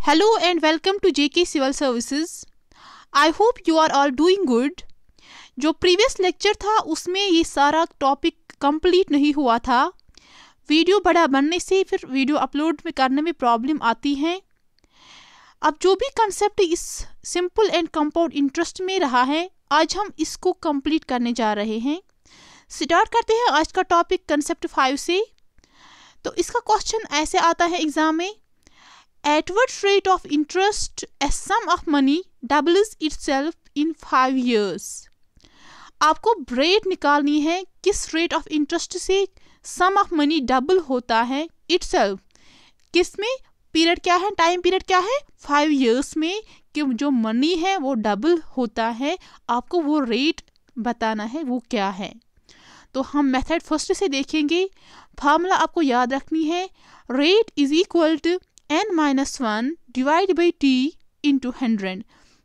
Hello and welcome to JK Civil Services. I hope you are all doing good. जो previous lecture था उसमें ये सारा topic complete नहीं हुआ था. वीडियो बड़ा बनने से फिर वीडियो अपलोड में करने में प्रॉब्लम आती है. अब जो भी कंसेप्ट इस सिंपल एंड कंपाउंड इंटरेस्ट में रहा है, आज हम इसको कंप्लीट करने जा रहे हैं. स्टार्ट करते हैं आज का टॉपिक कंसेप्ट 5 से. तो इसका क्वेश्चन ऐसे आता है एग्जाम में, at what rate of interest a sum of money doubles itself in 5 years. आपको रेट निकालनी है किस रेट ऑफ इंटरेस्ट से सम ऑफ मनी डबल होता है itself. किस में पीरियड क्या है, टाइम पीरियड क्या है, 5 years में कि जो मनी है वो डबल होता है. आपको वो रेट बताना है वो क्या है. तो हम मेथड फर्स्ट से देखेंगे. फार्मूला आपको याद रखनी है, rate is equal to n-1 divide by t into 100.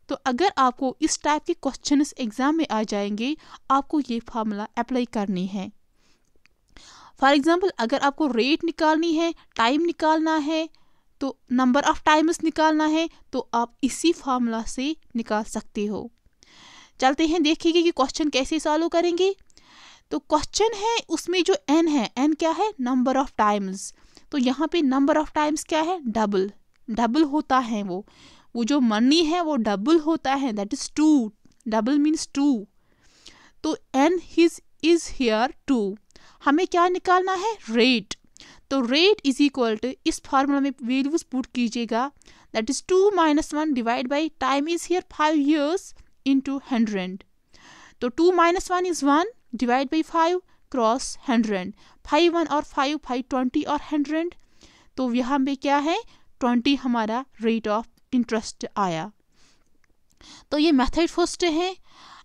तो अगर आपको इस टाइप के क्वेश्चंस एग्जाम में आ जाएंगे, आपको ये फार्मूला अप्लाई करनी है. फॉर एग्जांपल अगर आपको रेट निकालनी है, टाइम निकालना है, तो नंबर ऑफ टाइम्स निकालना है, तो आप इसी फार्मूला से निकाल सकते हो. चलते हैं देखिए कि क्वेश्चन कैसे सॉल्व करेंगे. तो क्वेश्चन है उसमें जो n है, n क्या है, नंबर ऑफ टाइम्स. तो यहाँ पे नंबर ऑफ टाइम्स क्या है, डबल होता है. वो जो मनी है वो डबल होता है, दैट इज 2. Double means 2. तो n इज हियर 2. हमें क्या निकालना है, रेट. तो रेट इज इक्वल टू, इस फार्मूला में वैल्यूज पुट कीजिएगा, that is 2 - 1 divide by time is here 5 years into 100. तो 2 - 1 इज 1 डिवाइड बाई 5 क्रॉस 100. 5 1 और 5 5 20 और 100. तो यहाँ पे क्या है, 20 हमारा रेट ऑफ इंटरेस्ट आया. तो ये मेथड फर्स्ट है.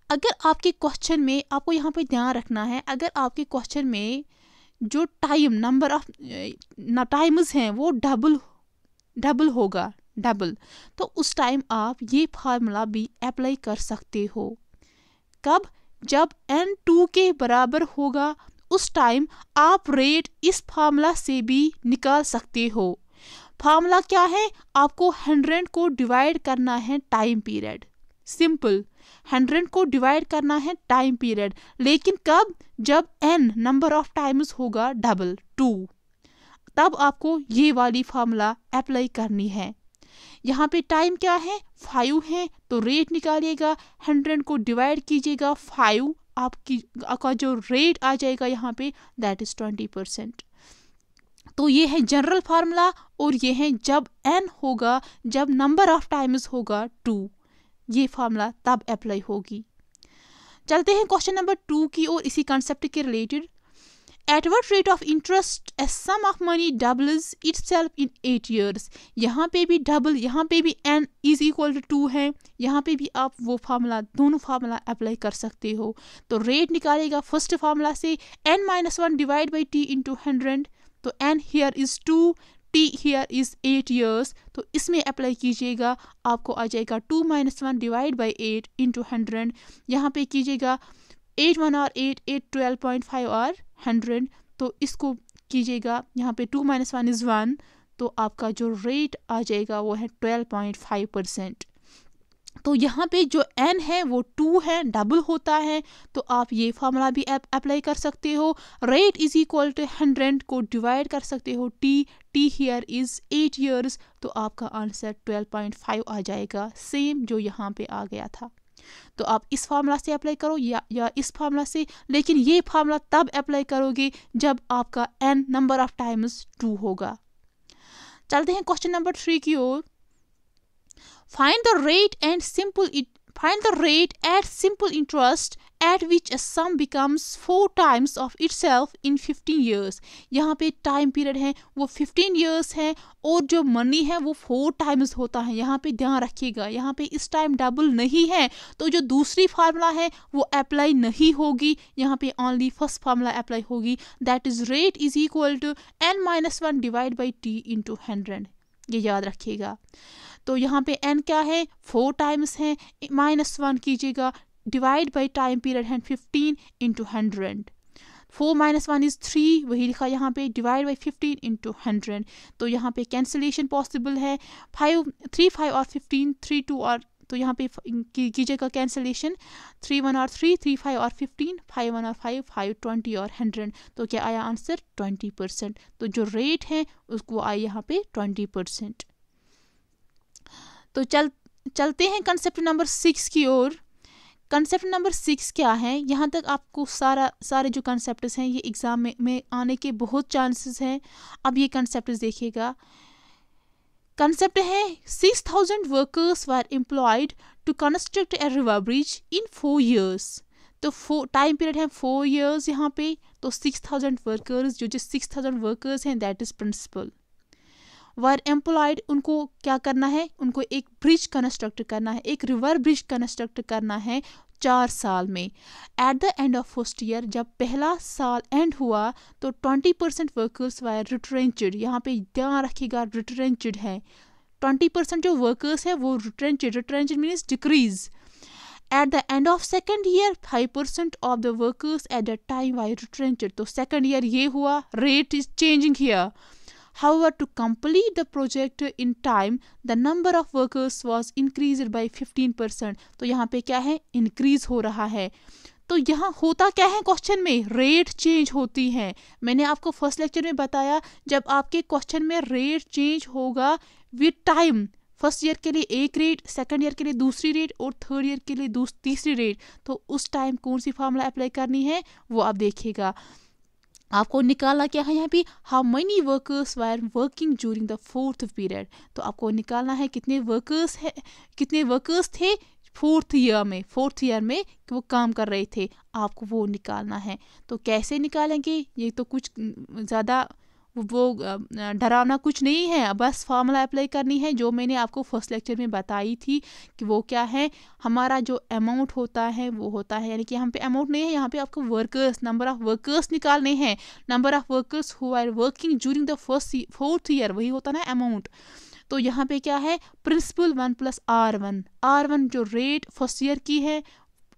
अगर आपके क्वेश्चन में, आपको यहाँ पे ध्यान रखना है, अगर आपके क्वेश्चन में जो टाइम नंबर ऑफ टाइम्स हैं वो डबल होगा, तो उस टाइम आप ये फार्मूला भी अप्लाई कर सकते हो. कब, जब n 2 के बराबर होगा, उस टाइम आप रेट इस फार्मूला से भी निकाल सकते हो. फार्मूला क्या है, आपको 100 को डिवाइड करना है टाइम पीरियड. सिंपल, 100 को डिवाइड करना है टाइम पीरियड. लेकिन कब, जब n नंबर ऑफ टाइम्स होगा डबल 2, तब आपको ये वाली फार्मूला अप्लाई करनी है. यहाँ पे टाइम क्या है, 5 है, तो रेट निकालिएगा, 100 को डिवाइड कीजिएगा 5, आपका जो रेट आ जाएगा यहाँ पे दैट इज 20%. तो ये है जनरल फार्मूला. और ये है जब n होगा, जब नंबर ऑफ टाइम्स होगा 2, ये फार्मूला तब अप्लाई होगी. चलते हैं क्वेश्चन नंबर 2 की और इसी कंसेप्ट के related. At what rate of interest a sum of money doubles itself in 8 years. यहाँ पे भी डबल, यहाँ पे भी n इज इक्वल टू 2 है, यहाँ पे भी आप वो फार्मूला, दोनों फार्मूला अप्लाई कर सकते हो. तो रेट निकालेगा फर्स्ट फार्मूला से, n - 1 divide by t into 100. तो n here is 2, t here is 8 years. तो इसमें अप्लाई कीजिएगा, आपको आ जाएगा 2 - 1 डिवाइड बाई 8 इंटू 100. यहाँ पे कीजिएगा 8 1 और 8 8 12.5 और 100. तो इसको कीजिएगा, यहाँ पे 2 - 1 इज 1, तो आपका जो रेट आ जाएगा वो है 12.5%. तो यहाँ पे जो n है वो 2 है, डबल होता है. तो आप ये फार्मूला भी अप्लाई कर सकते हो. रेट इज इक्वल टू 100 को डिवाइड कर सकते हो t हियर इज 8 years. तो आपका आंसर 12.5 आ जाएगा, सेम जो यहाँ पे आ गया था. तो आप इस फार्मूला से अप्लाई करो या इस फार्मूला से, लेकिन ये फार्मूला तब अप्लाई करोगे जब आपका n नंबर ऑफ टाइम्स 2 होगा. चलते हैं क्वेश्चन नंबर 3 की ओर. Find the rate at simple interest at which a sum becomes 4 times of itself in 15 years. यहाँ पे टाइम पीरियड है वो 15 years है, और जो मनी है वो 4 times होता है. यहाँ पे ध्यान रखिएगा, यहाँ पे इस टाइम डबल नहीं है, तो जो दूसरी फार्मूला है वो अप्लाई नहीं होगी. यहाँ पे ओनली फर्स्ट फार्मूला अप्लाई होगी, that is rate is equal to n - 1 divide by t into 100. ये याद रखिएगा. तो यहाँ पे n क्या है, 4 times है, -1 कीजिएगा, डिवाइड बाई टाइम पीरियड है 15 इंटू 100. 4 - 1 इज़ 3, वही लिखा यहाँ पे, डिवाइड बाई 15 × 100। तो यहाँ पे कैंसिलेशन पॉसिबल है, 3, 5 और 15, 3, 2 और, तो यहाँ पे कीजिएगा कैंसिलेशन, 3, 1 और 3, 3, 5 और 15, 5, 1 और 5, 5, 20 और 100। तो क्या आया आंसर? 20%। तो जो रेट है उसको आया यहाँ पे 20%। तो चलते हैं कंसेप्ट नंबर 6 की ओर। कंसेप्ट नंबर 6 क्या है? यहाँ तक आपको सारे जो कंसेप्ट्स हैं ये एग्ज़ाम में आने के बहुत चांसेस हैं। अब ये कंसेप्ट्स देखिएगा। कंसेप्ट है 6000 workers were employed to construct a river bridge in 4 years। तो टाइम पीरियड है 4 years यहाँ पे। तो 6000 वर्कर्स, जो 6000 वर्कर्स हैं, that is principal, were employed, उनको क्या करना है? उनको एक ब्रिज कंस्ट्रक्ट करना है, एक रिवर ब्रिज कंस्ट्रक्ट करना है 4 साल में। Eight the end of first year, जब पहला साल एंड हुआ तो 20% वर्कर्स वर रिट्रेंचड। यहाँ पे ध्यान रखिएगा, रिट्रेंचड है। 20% जो वर्कर्स है वो retrenched means decrease. At the end of second year 5% of the workers at the time were retrenched. तो सेकेंड ईयर ये हुआ, rate is changing here. However, to complete the project in time, the number of workers was increased by 15%. तो यहाँ पे क्या है? Increase हो रहा है। तो यहाँ होता क्या है क्वेश्चन में? रेट चेंज होती है। मैंने आपको फर्स्ट लेक्चर में बताया, जब आपके क्वेश्चन में रेट चेंज होगा विद टाइम, फर्स्ट ईयर के लिए एक रेट, सेकंड ईयर के लिए दूसरी रेट और थर्ड ईयर के लिए तीसरी रेट, तो उस टाइम कौन सी फार्मूला अप्लाई करनी है वो आप देखिएगा। आपको निकालना क्या है यहाँ पे? How many workers were working during the 4th period. तो आपको निकालना है कितने वर्कर्स थे 4th ईयर में वो काम कर रहे थे, आपको वो निकालना है। तो कैसे निकालेंगे? ये तो कुछ ज़्यादा वो डरावना कुछ नहीं है, बस फार्मूला अप्लाई करनी है जो मैंने आपको फर्स्ट लेक्चर में बताई थी कि वो क्या है। हमारा जो अमाउंट होता है वो होता है, यानी कि यहाँ पे अमाउंट नहीं है, यहाँ पे आपको वर्कर्स, नंबर ऑफ वर्कर्स निकालने हैं। Number of workers who are working during the 4th year, वही होता ना अमाउंट। तो यहाँ पे क्या है? प्रिंसिपल 1 + R1 जो रेट फर्स्ट ईयर की है,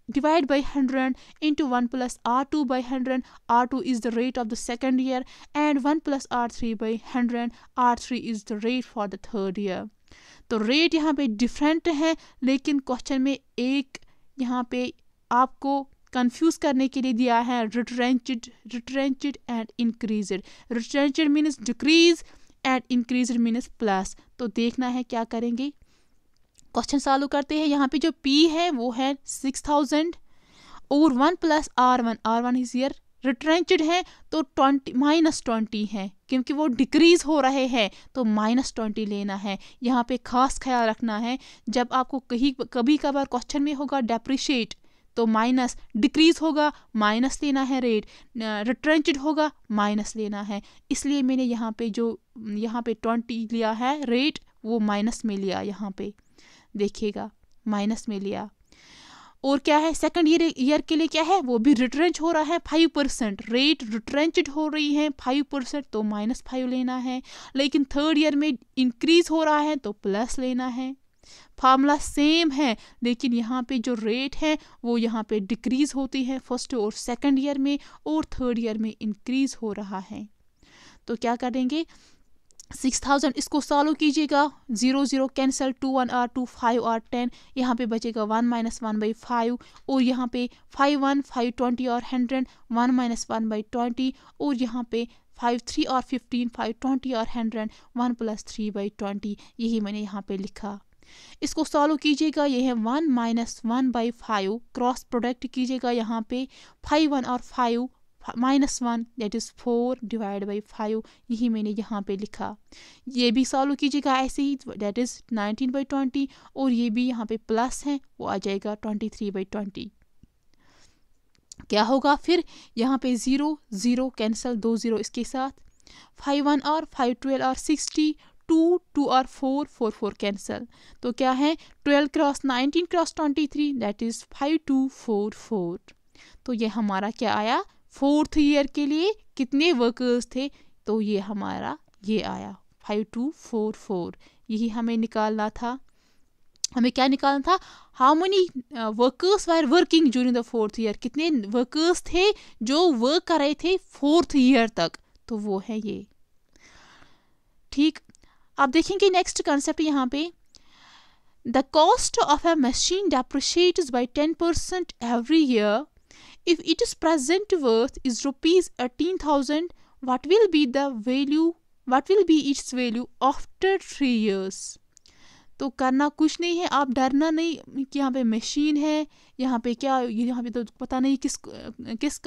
divide by 100 into 1 + R2 by 100. R2 is the rate of the second year and 1 + R3 by 100. R3 is the rate for the third year. तो रेट यहाँ पे डिफरेंट है, लेकिन question में एक यहाँ पे आपको कंफ्यूज करने के लिए दिया है retrenched and increased. Retrenched means decrease and increased means plus. तो देखना है क्या करेंगे, क्वेश्चन सॉल्व करते हैं। यहाँ पे जो P है वो है 6000 और 1 + R1 इज ईयर, रिट्रेंचड है तो -20 है, क्योंकि वो डिक्रीज हो रहे हैं तो -20 लेना है। यहाँ पे खास ख्याल रखना है, जब आपको कभी कभार क्वेश्चन में होगा डेप्रिशिएट तो माइनस, डिक्रीज होगा माइनस लेना है रेट, रिट्रेंचड होगा माइनस लेना है। इसलिए मैंने यहाँ पे 20 लिया है रेट, वो माइनस में लिया, यहाँ पे देखिएगा माइनस में लिया। और क्या है? सेकंड ईयर के लिए क्या है? वो भी रिट्रेंच हो रहा है 5%, रेट रिट्रेंचड हो रही है 5%, तो -5 लेना है। लेकिन थर्ड ईयर में इंक्रीज हो रहा है तो प्लस लेना है। फार्मूला सेम है, लेकिन यहाँ पे जो रेट है वो यहाँ पे डिक्रीज होती है फर्स्ट और सेकंड ईयर में, और थर्ड ईयर में इंक्रीज हो रहा है। तो क्या करेंगे? 6000 इसको सॉल्व कीजिएगा, 0 0 कैंसिल, 2 1 और 2 5 और 10, यहाँ पे बचेगा 1 - 1/5, और यहाँ पे 5 1 5 20 और 100, 1 - 1/20, और यहाँ पे 5 3 और 15, 5 20 और 100, 1 + 3/20, यही मैंने यहाँ पे लिखा। इसको सॉल्व कीजिएगा, ये है 1 - 1/5, क्रॉस प्रोडक्ट कीजिएगा, यहाँ पे 5 1 और 5 -1 दैट इज़ 4 डिवाइड बाई 5, यही मैंने यहाँ पे लिखा। ये भी सॉल्व कीजिएगा ऐसे ही, दैट इज़ 19/20, और ये भी यहाँ पे प्लस है, वो आ जाएगा 23/20। क्या होगा फिर? यहाँ पे 0 0 कैंसिल, 2 0 इसके साथ, 5 1 और 5 12 और 60, 2 2 और 4 4 4 कैंसिल। तो क्या है? 12 × 19 × 23 दैट इज़ 5244। तो ये हमारा क्या आया? 4th ईयर के लिए कितने वर्कर्स थे? तो ये हमारा ये आया 5244, यही हमें निकालना था। हमें क्या निकालना था, how many workers were working during the 4th year, कितने वर्कर्स थे जो वर्क कर रहे थे 4th ईयर तक, तो वो है ये। ठीक, आप देखेंगे नेक्स्ट कंसेप्ट यहाँ पे, the cost of a machine depreciates by 10% every year, if its present worth is rupees 18,000, what will be its value after 3 years? तो करना कुछ नहीं है, आप डरना नहीं कि यहाँ पे मशीन है, यहाँ पे क्या, यहाँ पे तो पता नहीं किस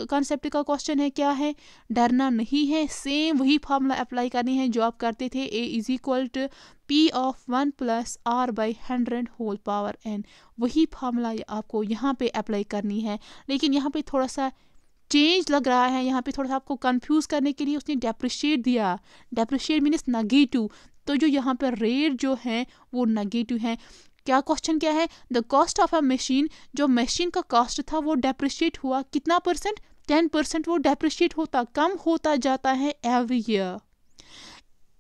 कॉन्सेप्ट का क्वेश्चन है, क्या है, डरना नहीं है। सेम वही फार्मूला अप्लाई करनी है जो आप करते थे, A is equal to P of 1 plus R by 100 whole power n, वही फार्मूला आपको यहाँ पे अप्लाई करनी है। लेकिन यहाँ पे थोड़ा सा चेंज लग रहा है, यहाँ पे थोड़ा सा आपको कंफ्यूज करने के लिए उसने डेप्रिशिएट दिया, डेप्रिशिएट मीन्स नेगेटिव, तो जो यहाँ पर रेट जो है वो नेगेटिव है। क्या क्वेश्चन क्या है, the cost of a machine, जो मशीन का कॉस्ट था वो डेप्रिशिएट हुआ कितना परसेंट, 10%, वो डेप्रिशिएट होता, कम होता जाता है every year.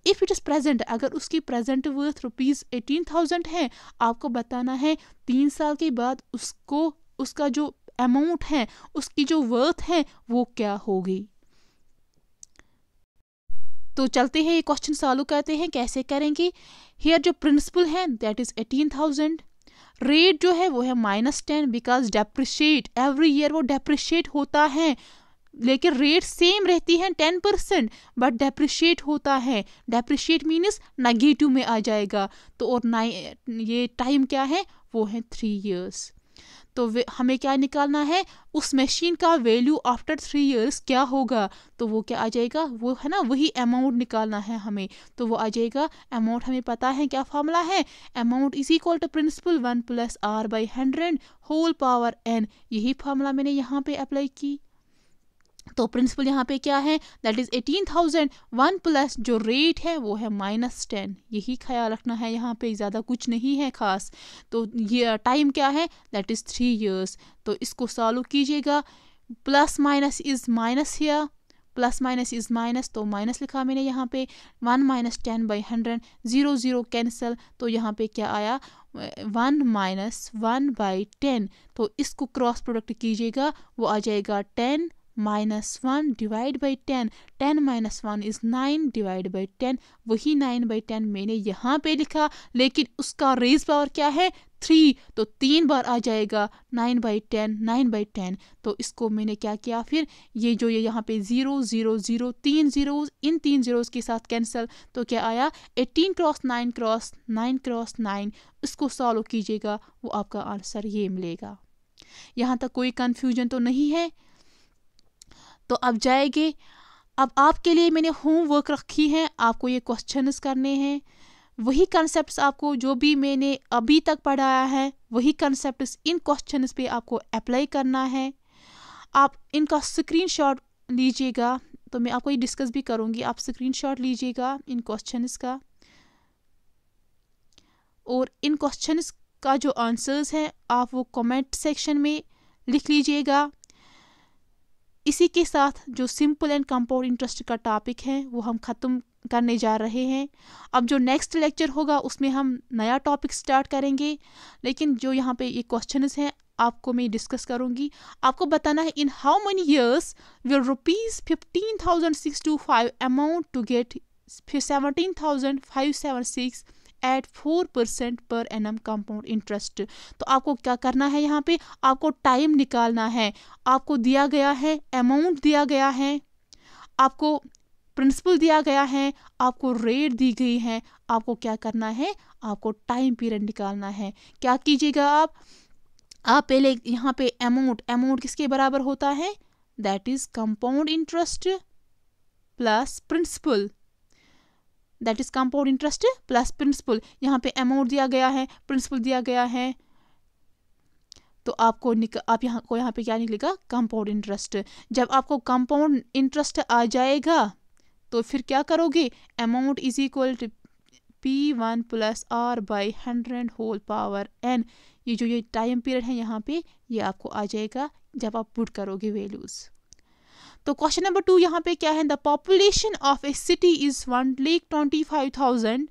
If it is present, अगर उसकी प्रेजेंट वर्थ रुपीज 18,000 है, आपको बताना है 3 साल के बाद उसका जो अमाउंट है, उसकी जो वर्थ है वो क्या होगी। तो चलते हैं ये क्वेश्चन सॉल्व करते हैं, कैसे करेंगे। हियर जो प्रिंसिपल है दैट इज 18,000, रेट जो है वो है -10, बिकॉज डेप्रिशिएट एवरी ईयर वो डेप्रिशिएट होता है, लेकिन रेट सेम रहती है 10%, बट डेप्रिशिएट होता है, डेप्रिशिएट मीन्स नेगेटिव में आ जाएगा। तो और ये टाइम क्या है, वो है 3 ईयर्स। तो हमें क्या निकालना है, उस मशीन का वैल्यू आफ्टर 3 ईयर्स क्या होगा, तो वो क्या आ जाएगा, वो है ना, वही अमाउंट निकालना है हमें। तो वो आ जाएगा, अमाउंट हमें पता है क्या फार्मूला है, amount is equal to principal 1 plus R by 100 whole power n, यही फार्मूला मैंने यहाँ पे अप्लाई की। तो प्रिंसिपल यहाँ पे क्या है, दैट इज 18,000, 1 प्लस जो रेट है वो है -10, यही ख्याल रखना है, यहाँ पे ज़्यादा कुछ नहीं है खास। तो ये टाइम क्या है, दैट इज 3 ईयर्स। तो इसको सॉल्व कीजिएगा, plus minus is minus here, plus minus is minus, तो माइनस लिखा मैंने यहाँ पे, 1 - 10 बाई 100, 0 0 कैंसिल, तो यहाँ पे क्या आया, 1 - 1 बाई 10, तो इसको क्रॉस प्रोडक्ट कीजिएगा, वो आ जाएगा 10 - 1 divide by 10, 10 - 1 is 9 divide by 10, वही 9 बाई 10 मैंने यहाँ पे लिखा, लेकिन उसका रेज पावर क्या है 3, तो 3 बार आ जाएगा 9 बाई 10, 9 बाई 10। तो इसको मैंने क्या किया, फिर ये जो ये यहाँ पे 0 0 0 3 जीरोज, इन 3 जीरोज के साथ कैंसिल, तो क्या आया 18 क्रॉस 9 क्रॉस 9 क्रॉस 9, इसको सॉल्व कीजिएगा, वो आपका आंसर ये मिलेगा। यहाँ तक कोई कन्फ्यूजन तो नहीं है। तो अब जाएंगे, अब आपके लिए मैंने होमवर्क रखी है, आपको ये क्वेश्चंस करने हैं, वही कंसेप्ट्स आपको जो भी मैंने अभी तक पढ़ाया है, वही कंसेप्ट्स इन क्वेश्चंस पे आपको अप्लाई करना है। आप इनका स्क्रीनशॉट लीजिएगा, तो मैं आपको ये डिस्कस भी करूँगी, आप स्क्रीनशॉट लीजिएगा इन क्वेश्चंस का, और इन क्वेश्चंस का जो आंसर्स हैं आप वो कमेंट सेक्शन में लिख लीजिएगा। इसी के साथ जो सिंपल एंड कंपाउंड इंटरेस्ट का टॉपिक है वो हम ख़त्म करने जा रहे हैं। अब जो नेक्स्ट लेक्चर होगा उसमें हम नया टॉपिक स्टार्ट करेंगे, लेकिन जो यहाँ पे ये क्वेश्चंस हैं आपको मैं डिस्कस करूँगी। आपको बताना है in how many years will ₹15,625 amount to get 17,576 at 4% per annum compound interest. तो आपको क्या करना है, यहाँ पे आपको टाइम निकालना है, आपको दिया गया है अमाउंट, दिया गया है आपको, प्रिंसिपल दिया गया है आपको, रेट दी गई है, आपको क्या करना है, आपको टाइम पीरियड निकालना है। क्या कीजिएगा आप पहले यहाँ पे अमाउंट किसके बराबर होता है, that is compound interest plus principal, that is compound interest plus principal. यहाँ पे अमाउंट दिया गया है, प्रिंसिपल दिया गया है, तो आपको आप यहाँ पे क्या निकलेगा, कंपाउंड इंटरेस्ट। जब आपको कंपाउंड इंटरेस्ट आ जाएगा तो फिर क्या करोगे, amount is equal to P1 plus R by 100 whole power n। ये जो ये टाइम पीरियड है यहाँ पे ये आपको आ जाएगा जब आप पुट करोगे वैल्यूज। तो क्वेश्चन नंबर 2 यहाँ पे क्या है, the population of A city is 1,25,000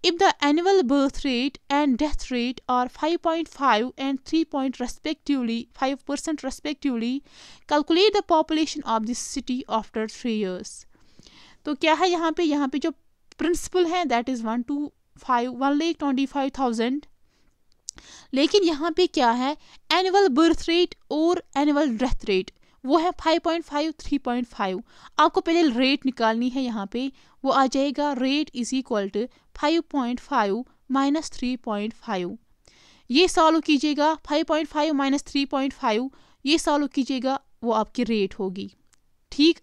if the annual birth rate and death rate are 5.5 and 5% respectively. Calculate the population of this city after 3 years. तो क्या है यहाँ पे जो प्रिंसिपल है दैट इज़ 1,25,000, लेकिन यहाँ पे क्या है एनुअल बर्थ रेट और एनुअल डेथ रेट वो है 5.5 3.5. आपको पहले रेट निकालनी है, यहाँ पे वो आ जाएगा rate is equal to 5.5 minus 3.5. ये सॉल्व कीजिएगा 5.5 माइनस 3.5 ये सॉल्व कीजिएगा वो आपकी रेट होगी. ठीक,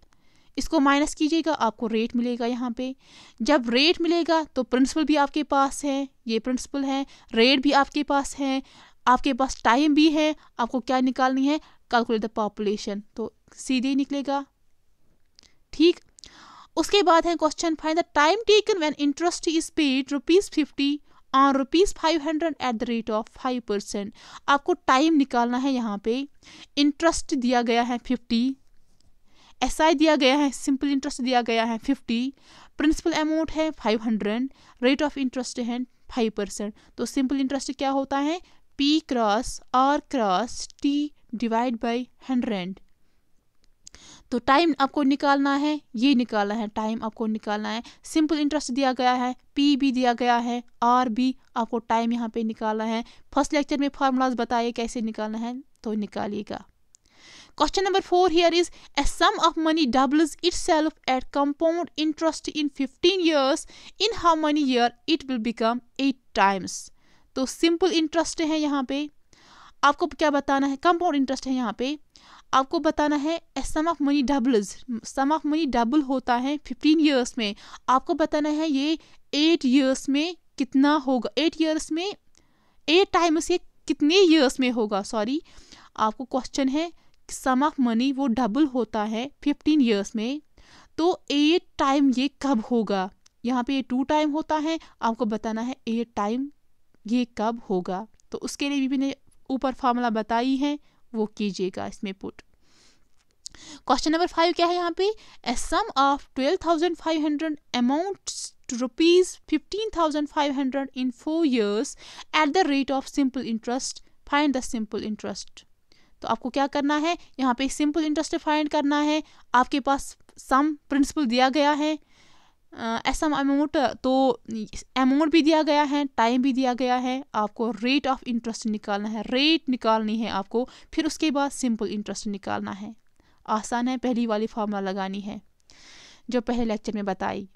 इसको माइनस कीजिएगा आपको रेट मिलेगा. यहाँ पे जब रेट मिलेगा तो प्रिंसिपल भी आपके पास है, ये प्रिंसिपल है, रेट भी आपके पास है, आपके पास टाइम भी है. आपको क्या निकालनी है, कैलकुलेट द पॉपुलेशन, तो सीधे निकलेगा. ठीक, उसके बाद है question find the time taken when interest is paid ₹50 और ₹500 एट द रेट ऑफ 5%. आपको टाइम निकालना है. यहाँ पे इंटरेस्ट दिया गया है 50, एसआई दिया गया है, सिंपल इंटरेस्ट दिया गया है 50, प्रिंसिपल अमाउंट है 500, रेट ऑफ इंटरेस्ट है 5%. तो सिंपल इंटरेस्ट क्या होता है P cross R cross T divide by 100. तो टाइम आपको निकालना है, ये निकालना है, टाइम आपको निकालना है. सिंपल इंटरेस्ट दिया गया है, P भी दिया गया है, R भी, आपको टाइम यहाँ पे निकालना है. फर्स्ट लेक्चर में फार्मूलाज बताइए कैसे निकालना है, तो निकालिएगा. Question number 4 here is a sum of money doubles itself at compound interest in 15 years. In how many year it will become 8 times? तो सिंपल इंटरेस्ट है यहाँ पे. आपको क्या बताना है, कंपाउंड इंटरेस्ट है यहाँ पे. आपको बताना है sum of money doubles, sum of money double होता है 15 ईयर्स में. आपको बताना है ये 8 ईयर्स में कितना होगा, 8 ईयर्स में 8 टाइम्स ये कितने ईयर्स में होगा. सॉरी, आपको क्वेश्चन है सम ऑफ मनी वो डबल होता है 15 ईयर्स में, तो 8 टाइम ये कब होगा. यहाँ पे 2 टाइम होता है, आपको बताना है 8 टाइम ये कब होगा. तो उसके लिए भी मैंने ऊपर फार्मूला बताई है, वो कीजिएगा इसमें पुट. क्वेश्चन नंबर 5 क्या है यहाँ पे, a sum of 12,500 amounts to ₹15,500 in 4 years at the rate of simple interest, find the simple interest. तो आपको क्या करना है, यहाँ पे सिंपल इंटरेस्ट फाइंड करना है. आपके पास सम प्रिंसिपल दिया गया है, सम अमाउंट, तो अमाउंट भी दिया गया है, टाइम भी दिया गया है. आपको रेट ऑफ इंटरेस्ट निकालना है, रेट निकालनी है आपको, फिर उसके बाद सिंपल इंटरेस्ट निकालना है. आसान है, पहली वाली फार्मूला लगानी है जो पहले लेक्चर में बताई.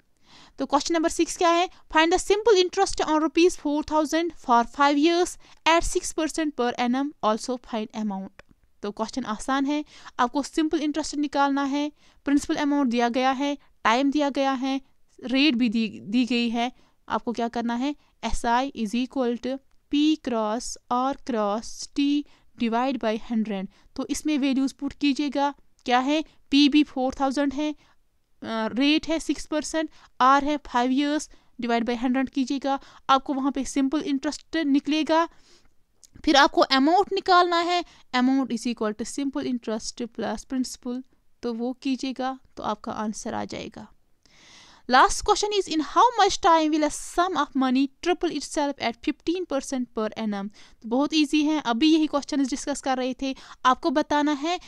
तो क्वेश्चन नंबर 6 क्या है, find the simple interest on ₹4,000 for 5 years at 6% per annum, also find amount. तो क्वेश्चन आसान है, आपको सिंपल इंटरेस्ट निकालना है. प्रिंसिपल अमाउंट दिया गया है, टाइम दिया गया है, रेट भी दी गई है. आपको क्या करना है, SI is equal to P cross R cross T divide by 100. तो इसमें वैल्यूज पुट कीजिएगा. क्या है, P भी 4,000 है, रेट है 6%, R है 5 years डिवाइड बाई 100 कीजिएगा. आपको वहाँ पे सिंपल इंटरेस्ट निकलेगा. फिर आपको अमाउंट निकालना है, amount is equal to simple interest plus principal, तो वो कीजिएगा तो आपका आंसर आ जाएगा. Last question is in how much time will a sum of money triple itself at 15% per annum. तो बहुत इजी है, अभी यही क्वेश्चन डिस्कस कर रहे थे. आपको बताना है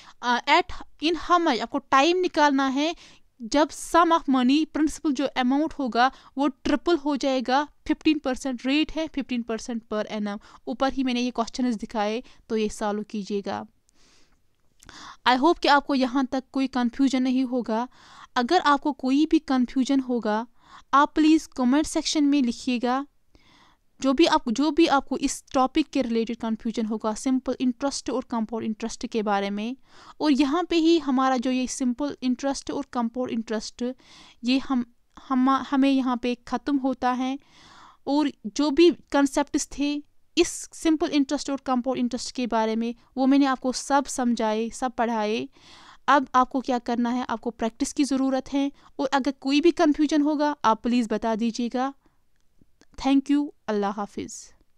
एट इन हाउ मच, आपको टाइम निकालना है जब सम ऑफ मनी प्रिंसिपल जो अमाउंट होगा वो ट्रिपल हो जाएगा. 15% रेट है, 15% पर एनम. ऊपर ही मैंने ये क्वेश्चन दिखाए, तो ये सॉल्व कीजिएगा. आई होप कि आपको यहाँ तक कोई कन्फ्यूजन नहीं होगा. अगर आपको कोई भी कन्फ्यूजन होगा आप प्लीज़ कमेंट सेक्शन में लिखिएगा. जो भी आपको इस टॉपिक के रिलेटेड कन्फ्यूजन होगा, सिंपल इंटरेस्ट और कंपाउंड इंटरेस्ट के बारे में. और यहाँ पे ही हमारा जो ये सिंपल इंटरेस्ट और कंपाउंड इंटरेस्ट ये हमें यहाँ पे ख़त्म होता है. और जो भी कंसेप्ट्स थे इस सिंपल इंटरेस्ट और कंपाउंड इंटरेस्ट के बारे में वो मैंने आपको सब समझाए, सब पढ़ाए. अब आपको क्या करना है, आपको प्रैक्टिस की ज़रूरत है. और अगर कोई भी कन्फ्यूजन होगा आप प्लीज़ बता दीजिएगा. Thank you. अल्लाह हाफिज़.